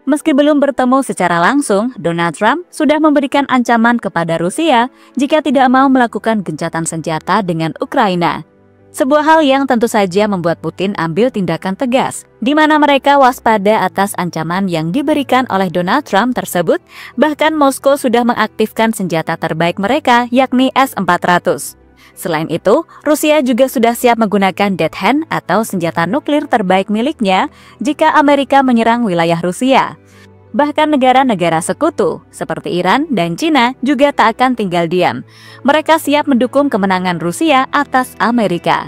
Meski belum bertemu secara langsung, Donald Trump sudah memberikan ancaman kepada Rusia jika tidak mau melakukan gencatan senjata dengan Ukraina. Sebuah hal yang tentu saja membuat Putin ambil tindakan tegas, di mana mereka waspada atas ancaman yang diberikan oleh Donald Trump tersebut. Bahkan Moskow sudah mengaktifkan senjata terbaik mereka, yakni S-400. Selain itu, Rusia juga sudah siap menggunakan Dead Hand atau senjata nuklir terbaik miliknya jika Amerika menyerang wilayah Rusia. Bahkan negara-negara sekutu seperti Iran dan Cina juga tak akan tinggal diam. Mereka siap mendukung kemenangan Rusia atas Amerika.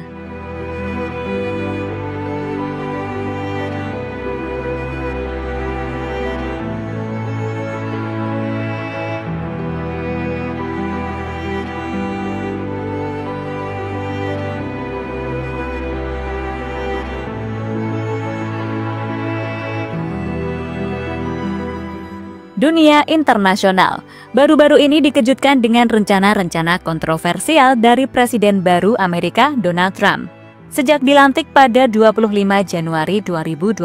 Dunia internasional baru-baru ini dikejutkan dengan rencana-rencana kontroversial dari Presiden baru Amerika, Donald Trump. Sejak dilantik pada 25 Januari 2025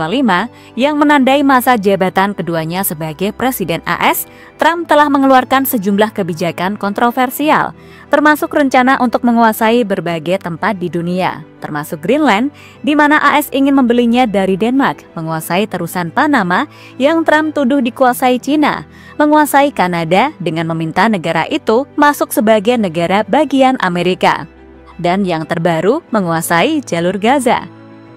yang menandai masa jabatan keduanya sebagai Presiden AS, Trump telah mengeluarkan sejumlah kebijakan kontroversial, termasuk rencana untuk menguasai berbagai tempat di dunia, termasuk Greenland, di mana AS ingin membelinya dari Denmark, menguasai terusan Panama yang Trump tuduh dikuasai Cina, menguasai Kanada dengan meminta negara itu masuk sebagai negara bagian Amerika, dan yang terbaru menguasai jalur Gaza.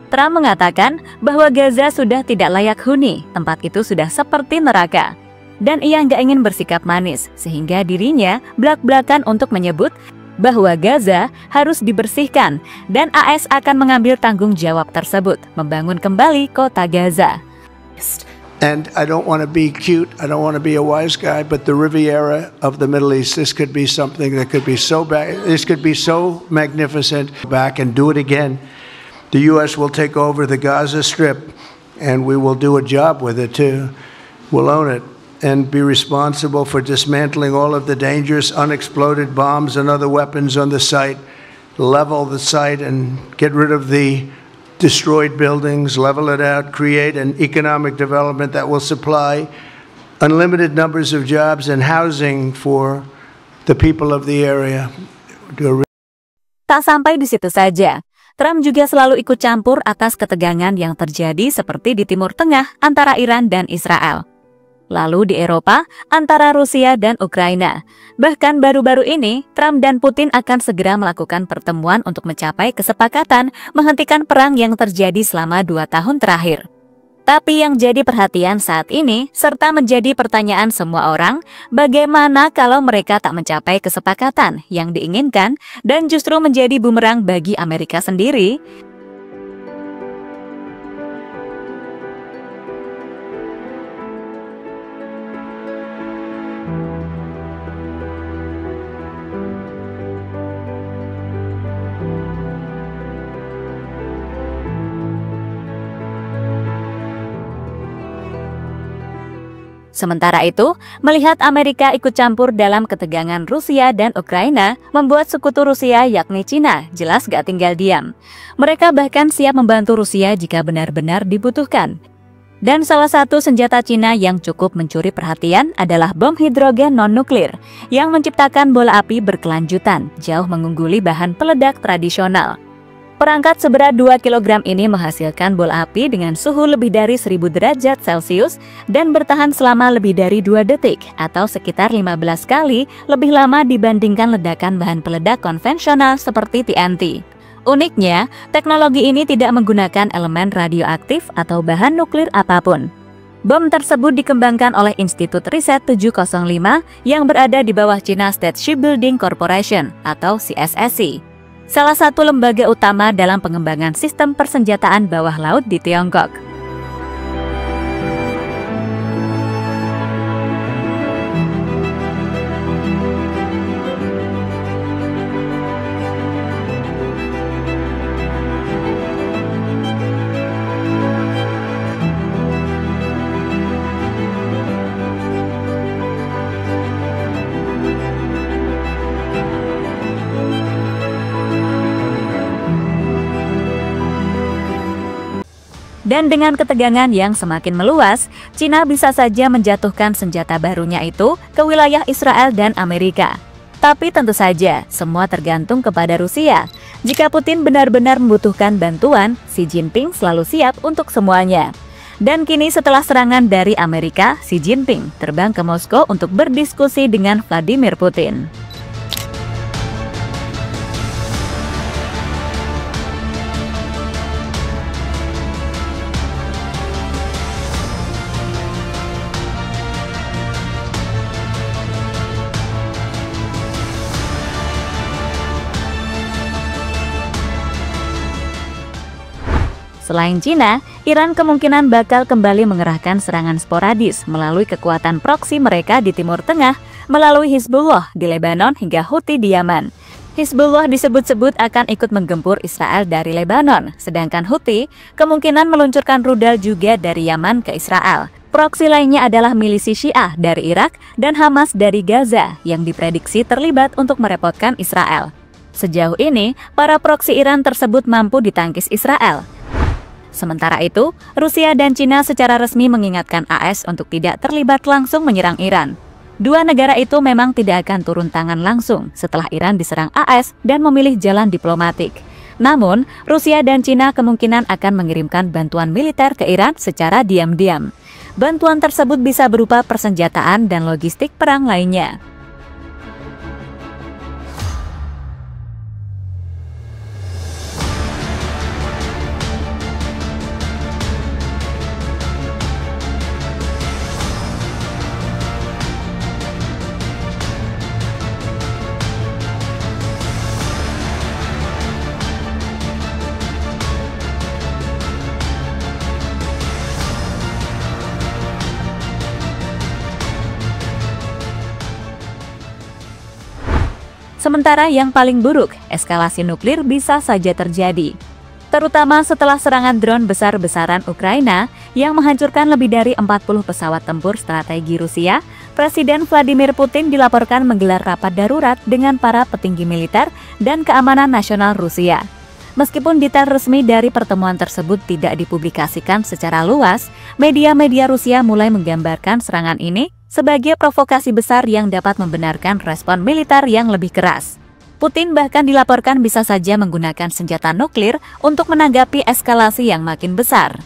Trump mengatakan bahwa Gaza sudah tidak layak huni, tempat itu sudah seperti neraka. Dan ia nggak ingin bersikap manis, sehingga dirinya belak-belakan untuk menyebut bahwa Gaza harus dibersihkan dan AS akan mengambil tanggung jawab tersebut, membangun kembali kota Gaza. And I don't want to be cute, I don't want to be a wise guy, but the Riviera of the Middle East, this could be something that could be so bad, this could be so magnificent. Back and do it again. The U.S. will take over the Gaza Strip, and we will do a job with it too. We'll own it and be responsible for dismantling all of the dangerous unexploded bombs and other weapons on the site, level the site and get rid of the destroyed buildings, level it out, create an economic development that will supply unlimited numbers of jobs and housing for the people of the area. Tak sampai di situ saja, Trump juga selalu ikut campur atas ketegangan yang terjadi seperti di Timur Tengah antara Iran dan Israel. Lalu di Eropa, antara Rusia dan Ukraina. Bahkan baru-baru ini, Trump dan Putin akan segera melakukan pertemuan untuk mencapai kesepakatan menghentikan perang yang terjadi selama 2 tahun terakhir. Tapi yang jadi perhatian saat ini, serta menjadi pertanyaan semua orang, bagaimana kalau mereka tak mencapai kesepakatan yang diinginkan dan justru menjadi bumerang bagi Amerika sendiri? Sementara itu, melihat Amerika ikut campur dalam ketegangan Rusia dan Ukraina, membuat sekutu Rusia yakni Cina jelas gak tinggal diam. Mereka bahkan siap membantu Rusia jika benar-benar dibutuhkan. Dan salah satu senjata Cina yang cukup mencuri perhatian adalah bom hidrogen non-nuklir yang menciptakan bola api berkelanjutan, jauh mengungguli bahan peledak tradisional. Perangkat seberat 2 kg ini menghasilkan bola api dengan suhu lebih dari 1000 derajat Celcius dan bertahan selama lebih dari 2 detik atau sekitar 15 kali lebih lama dibandingkan ledakan bahan peledak konvensional seperti TNT. Uniknya, teknologi ini tidak menggunakan elemen radioaktif atau bahan nuklir apapun. Bom tersebut dikembangkan oleh Institut Riset 705 yang berada di bawah China State Shipbuilding Corporation atau CSSC. Salah satu lembaga utama dalam pengembangan sistem persenjataan bawah laut di Tiongkok. Dan dengan ketegangan yang semakin meluas, Cina bisa saja menjatuhkan senjata barunya itu ke wilayah Israel dan Amerika. Tapi tentu saja, semua tergantung kepada Rusia. Jika Putin benar-benar membutuhkan bantuan, Xi Jinping selalu siap untuk semuanya. Dan kini setelah serangan dari Amerika, Xi Jinping terbang ke Moskow untuk berdiskusi dengan Vladimir Putin. Selain Cina, Iran kemungkinan bakal kembali mengerahkan serangan sporadis melalui kekuatan proksi mereka di Timur Tengah, melalui Hizbullah di Lebanon hingga Houthi di Yaman. Hizbullah disebut-sebut akan ikut menggempur Israel dari Lebanon, sedangkan Houthi kemungkinan meluncurkan rudal juga dari Yaman ke Israel. Proksi lainnya adalah milisi Syiah dari Irak dan Hamas dari Gaza yang diprediksi terlibat untuk merepotkan Israel. Sejauh ini, para proksi Iran tersebut mampu ditangkis Israel. Sementara itu, Rusia dan Cina secara resmi mengingatkan AS untuk tidak terlibat langsung menyerang Iran. Dua negara itu memang tidak akan turun tangan langsung setelah Iran diserang AS dan memilih jalan diplomatik. Namun, Rusia dan Cina kemungkinan akan mengirimkan bantuan militer ke Iran secara diam-diam. Bantuan tersebut bisa berupa persenjataan dan logistik perang lainnya. Sementara yang paling buruk, eskalasi nuklir bisa saja terjadi. Terutama setelah serangan drone besar-besaran Ukraina yang menghancurkan lebih dari 40 pesawat tempur strategi Rusia, Presiden Vladimir Putin dilaporkan menggelar rapat darurat dengan para petinggi militer dan keamanan nasional Rusia. Meskipun detail resmi dari pertemuan tersebut tidak dipublikasikan secara luas, media-media Rusia mulai menggambarkan serangan ini sebagai provokasi besar yang dapat membenarkan respon militer yang lebih keras. Putin bahkan dilaporkan bisa saja menggunakan senjata nuklir untuk menanggapi eskalasi yang makin besar.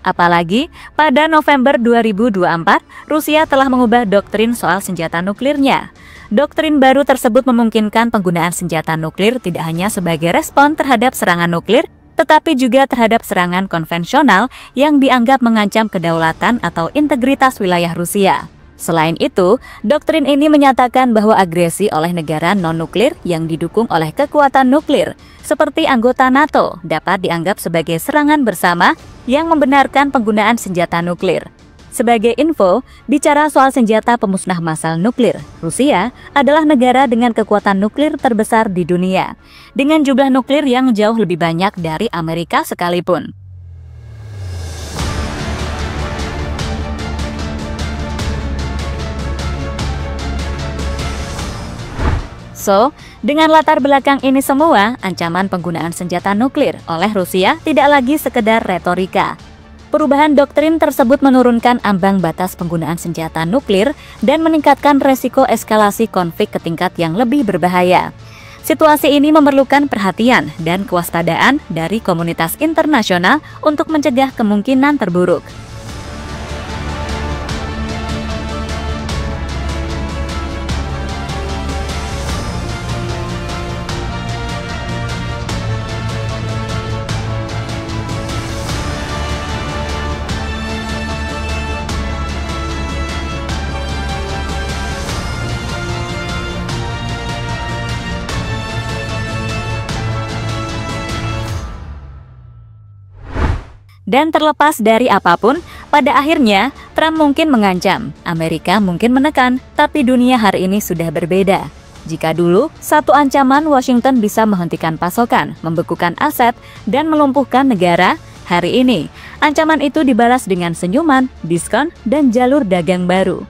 Apalagi, pada November 2024, Rusia telah mengubah doktrin soal senjata nuklirnya. Doktrin baru tersebut memungkinkan penggunaan senjata nuklir tidak hanya sebagai respon terhadap serangan nuklir, tetapi juga terhadap serangan konvensional yang dianggap mengancam kedaulatan atau integritas wilayah Rusia. Selain itu, doktrin ini menyatakan bahwa agresi oleh negara non-nuklir yang didukung oleh kekuatan nuklir, seperti anggota NATO, dapat dianggap sebagai serangan bersama yang membenarkan penggunaan senjata nuklir. Sebagai info, bicara soal senjata pemusnah massal nuklir, Rusia adalah negara dengan kekuatan nuklir terbesar di dunia, dengan jumlah nuklir yang jauh lebih banyak dari Amerika sekalipun. So, dengan latar belakang ini semua, ancaman penggunaan senjata nuklir oleh Rusia tidak lagi sekedar retorika. Perubahan doktrin tersebut menurunkan ambang batas penggunaan senjata nuklir dan meningkatkan resiko eskalasi konflik ke tingkat yang lebih berbahaya. Situasi ini memerlukan perhatian dan kewaspadaan dari komunitas internasional untuk mencegah kemungkinan terburuk. Dan terlepas dari apapun, pada akhirnya Trump mungkin mengancam, Amerika mungkin menekan, tapi dunia hari ini sudah berbeda. Jika dulu, satu ancaman Washington bisa menghentikan pasokan, membekukan aset, dan melumpuhkan negara, hari ini ancaman itu dibalas dengan senyuman, diskon, dan jalur dagang baru.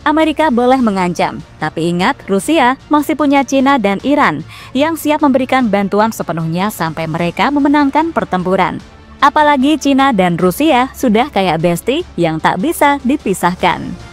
Amerika boleh mengancam, tapi ingat Rusia masih punya Cina dan Iran yang siap memberikan bantuan sepenuhnya sampai mereka memenangkan pertempuran. Apalagi Cina dan Rusia sudah kayak bestie yang tak bisa dipisahkan.